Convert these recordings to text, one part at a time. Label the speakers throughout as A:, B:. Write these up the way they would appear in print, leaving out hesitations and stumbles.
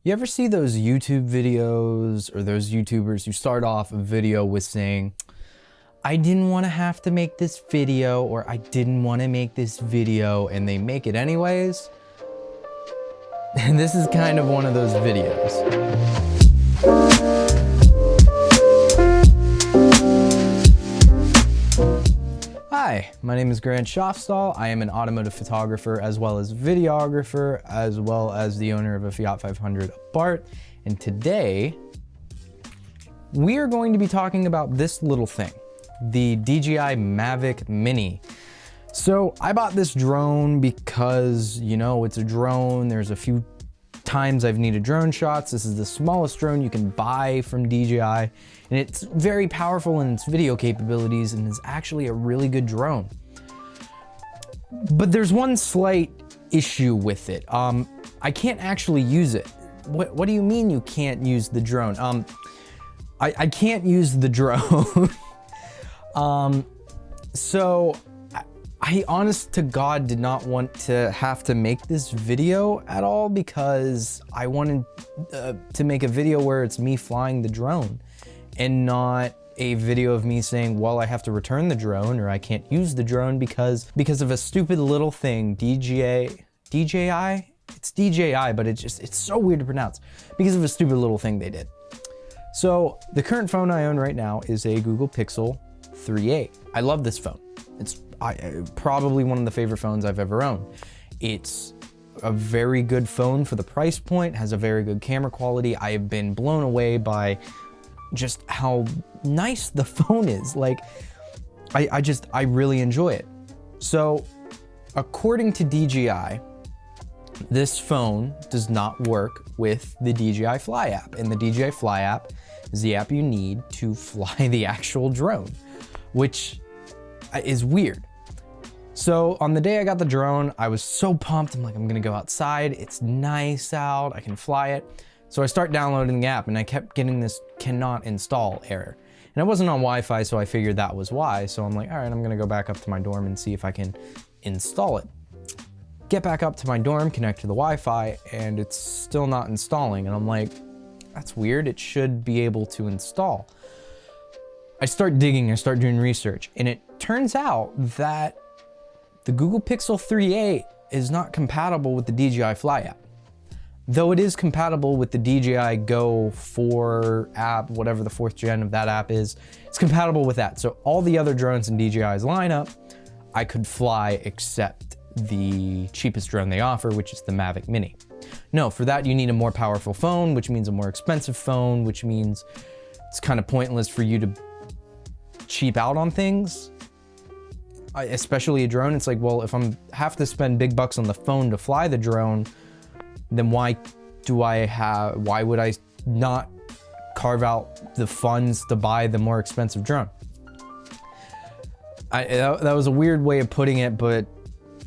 A: You ever see those YouTube videos or those YouTubers who start off a video with saying, I didn't want to have to make this video, or I didn't want to make this video, and they make it anyways? And this is kind of one of those videos. Hi, my name is Grant Schofstall. I am an automotive photographer as well as videographer, as well as the owner of a Fiat 500 Abarth. And today, we are going to be talking about this little thing, the DJI Mavic Mini. So I bought this drone because, you know, it's a drone. There's a few times I've needed drone shots. This is the smallest drone you can buy from DJI, and it's very powerful in its video capabilities and is actually a really good drone. But there's one slight issue with it. I can't actually use it. What do you mean you can't use the drone? I can't use the drone. So I honest to God did not want to have to make this video at all, because I wanted to make a video where it's me flying the drone and not a video of me saying, well, I have to return the drone or I can't use the drone because of a stupid little thing. DJI? It's DJI, but it's so weird to pronounce because of a stupid little thing they did. So the current phone I own right now is a Google Pixel 3a. I love this phone. It's probably one of the favorite phones I've ever owned. It's a very good phone for the price point, has a very good camera quality. I have been blown away by just how nice the phone is. Like, I really enjoy it. So, according to DJI, this phone does not work with the DJI Fly app, and the DJI Fly app is the app you need to fly the actual drone, which is weird. So on the day I got the drone, I was so pumped. I'm like, I'm gonna go outside. It's nice out, I can fly it. So I start downloading the app and I kept getting this cannot install error. And it wasn't on Wi-Fi, so I figured that was why. So I'm like, all right, I'm gonna go back up to my dorm and see if I can install it. Get back up to my dorm, connect to the Wi-Fi, and it's still not installing. And I'm like, that's weird, it should be able to install. I start digging, I start doing research, and it turns out that the Google Pixel 3a is not compatible with the DJI Fly app. Though it is compatible with the DJI Go 4 app, whatever the 4th gen of that app is, it's compatible with that. So all the other drones in DJI's lineup, I could fly except the cheapest drone they offer, which is the Mavic Mini. No, for that you need a more powerful phone, which means a more expensive phone, which means it's kind of pointless for you to cheap out on things. Especially a drone. It's like, well, if I'm have to spend big bucks on the phone to fly the drone, then why would I not carve out the funds to buy the more expensive drone? That was a weird way of putting it, but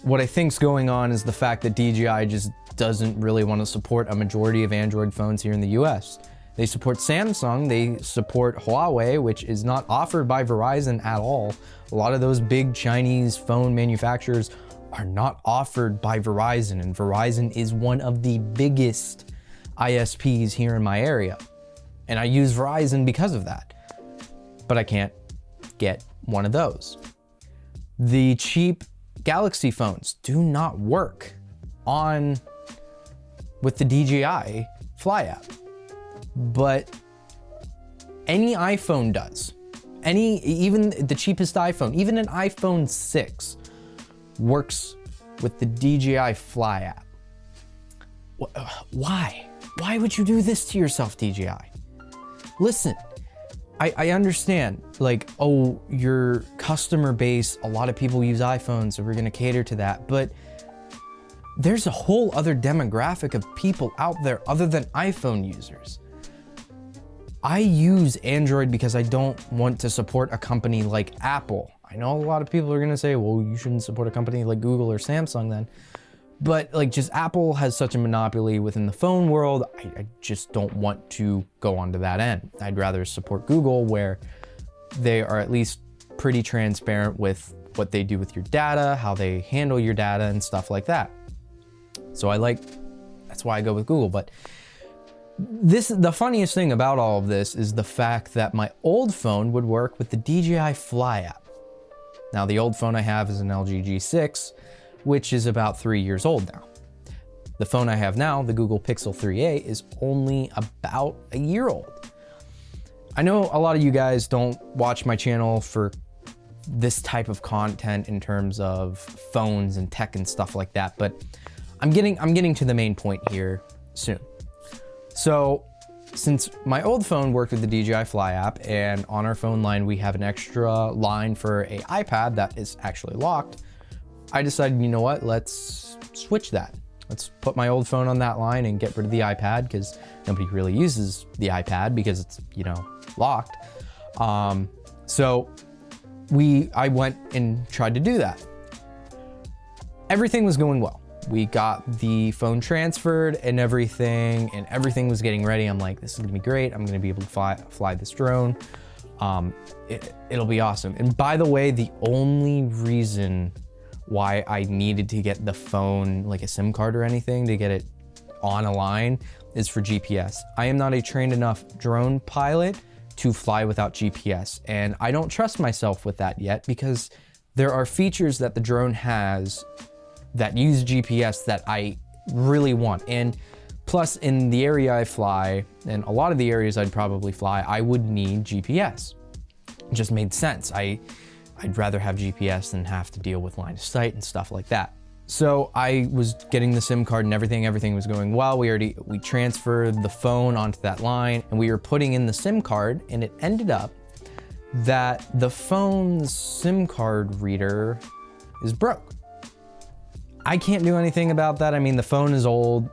A: what I think's going on is the fact that DJI just doesn't really want to support a majority of Android phones here in the US. They support Samsung, they support Huawei, which is not offered by Verizon at all. A lot of those big Chinese phone manufacturers are not offered by Verizon, and Verizon is one of the biggest ISPs here in my area. And I use Verizon because of that, but I can't get one of those. The cheap Galaxy phones do not work with the DJI Fly app. But any iPhone does. Even the cheapest iPhone, even an iPhone 6 works with the DJI Fly app. Why? Why would you do this to yourself, DJI? Listen, I understand, like, oh, your customer base, a lot of people use iPhones, so we're gonna cater to that, but there's a whole other demographic of people out there other than iPhone users. I use Android because I don't want to support a company like Apple. I know a lot of people are gonna say, well, you shouldn't support a company like Google or Samsung then. But like, just Apple has such a monopoly within the phone world. I just don't want to go onto that end. I'd rather support Google, where they are at least pretty transparent with what they do with your data, how they handle your data and stuff like that. So that's why I go with Google. But The funniest thing about all of this is the fact that my old phone would work with the DJI Fly app. Now, the old phone I have is an LG G6, which is about 3 years old now. The phone I have now, the Google Pixel 3a, is only about a year old. I know a lot of you guys don't watch my channel for this type of content in terms of phones and tech and stuff like that, but I'm getting to the main point here soon. So, since my old phone worked with the DJI Fly app, and on our phone line we have an extra line for an iPad that is actually locked, I decided, you know what, let's switch that. Let's put my old phone on that line and get rid of the iPad, because nobody really uses the iPad because it's, you know, locked. So I went and tried to do that. Everything was going well. We got the phone transferred and everything was getting ready. I'm like, this is gonna be great. I'm gonna be able to fly this drone. It'll be awesome. And by the way, the only reason why I needed to get the phone, like a SIM card or anything, to get it on a line is for GPS. I am not a trained enough drone pilot to fly without GPS, and I don't trust myself with that yet, because there are features that the drone has that use GPS that I really want. And plus, in the area I fly, and a lot of the areas I'd probably fly, I would need GPS. It just made sense. I'd rather have GPS than have to deal with line of sight and stuff like that. So I was getting the SIM card and everything was going well. We transferred the phone onto that line, and we were putting in the SIM card, and it ended up that the phone's SIM card reader is broke. I can't do anything about that. I mean, the phone is old,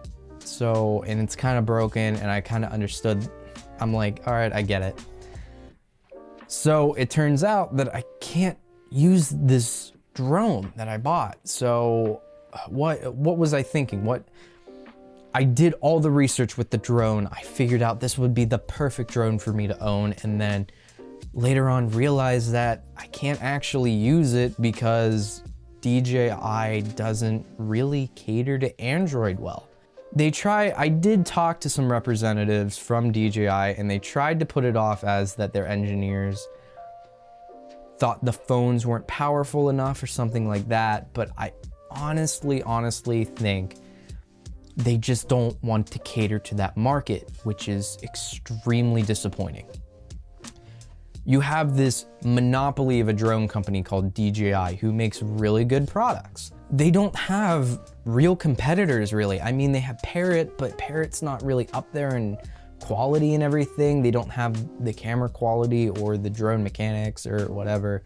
A: and it's kind of broken, and I kind of understood. I'm like, all right, I get it. So it turns out that I can't use this drone that I bought. So what was I thinking? I did all the research with the drone. I figured out this would be the perfect drone for me to own, and then later on realized that I can't actually use it because DJI doesn't really cater to Android well. I did talk to some representatives from DJI, and they tried to put it off as that their engineers thought the phones weren't powerful enough or something like that, but I honestly think they just don't want to cater to that market, which is extremely disappointing. You have this monopoly of a drone company called DJI who makes really good products. They don't have real competitors, really. I mean, they have Parrot, but Parrot's not really up there in quality and everything. They don't have the camera quality or the drone mechanics or whatever.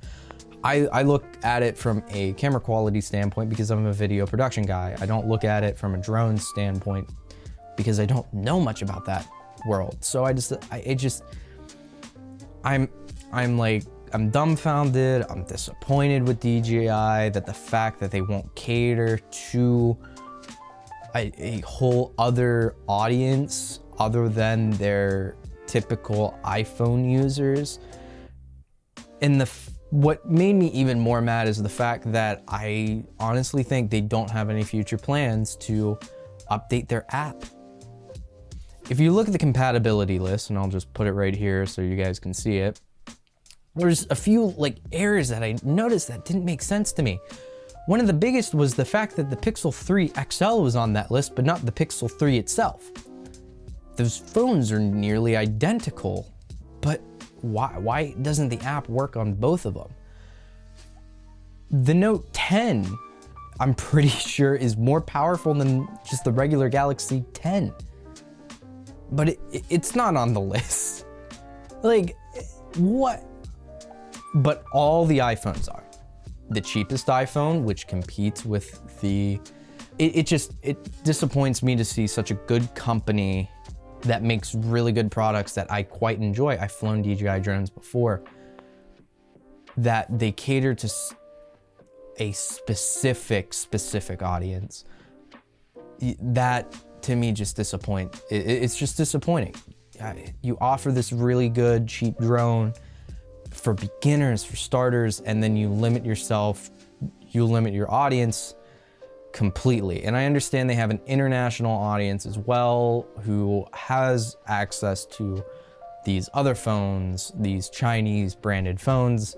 A: I look at it from a camera quality standpoint because I'm a video production guy. I don't look at it from a drone standpoint because I don't know much about that world. So I'm dumbfounded. I'm disappointed with DJI that the fact that they won't cater to a whole other audience other than their typical iPhone users. And what made me even more mad is the fact that I honestly think they don't have any future plans to update their app. If you look at the compatibility list, and I'll just put it right here so you guys can see it, there's a few errors that I noticed that didn't make sense to me. One of the biggest was the fact that the Pixel 3 XL was on that list, but not the Pixel 3 itself. Those phones are nearly identical, but why doesn't the app work on both of them? The Note 10, I'm pretty sure, is more powerful than just the regular Galaxy 10. But it's not on the list. What? But all the iPhones are. The cheapest iPhone, which competes with it disappoints me to see such a good company that makes really good products that I quite enjoy. I've flown DJI drones before, that they cater to a specific audience. That to me just disappoints. It's just disappointing. You offer this really good cheap drone for beginners, for starters, and then you limit yourself, you limit your audience completely. And I understand they have an international audience as well who has access to these other phones, these Chinese branded phones.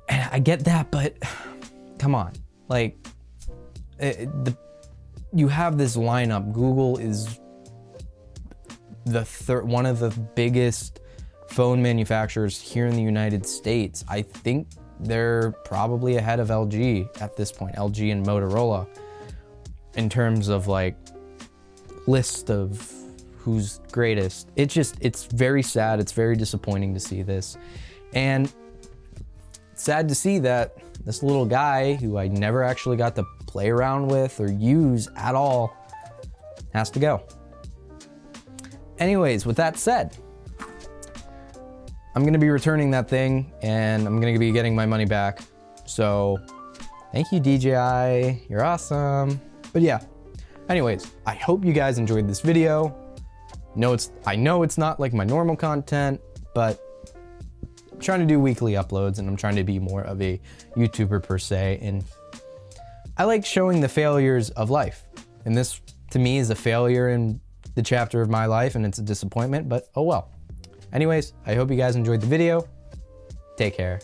A: And I get that, but come on. Like, you have this lineup. Google is one of the biggest phone manufacturers here in the United States. I think they're probably ahead of LG at this point, LG and Motorola, in terms of like list of who's greatest. It's very sad. It's very disappointing to see this. And it's sad to see that this little guy who I never actually got to play around with or use at all has to go. Anyways, with that said, I'm gonna be returning that thing and I'm gonna be getting my money back. So thank you, DJI, you're awesome. But yeah, anyways, I hope you guys enjoyed this video. I know it's not like my normal content, but I'm trying to do weekly uploads and I'm trying to be more of a YouTuber per se. And I like showing the failures of life. And this to me is a failure in the chapter of my life and it's a disappointment, but oh well. Anyways, I hope you guys enjoyed the video. Take care.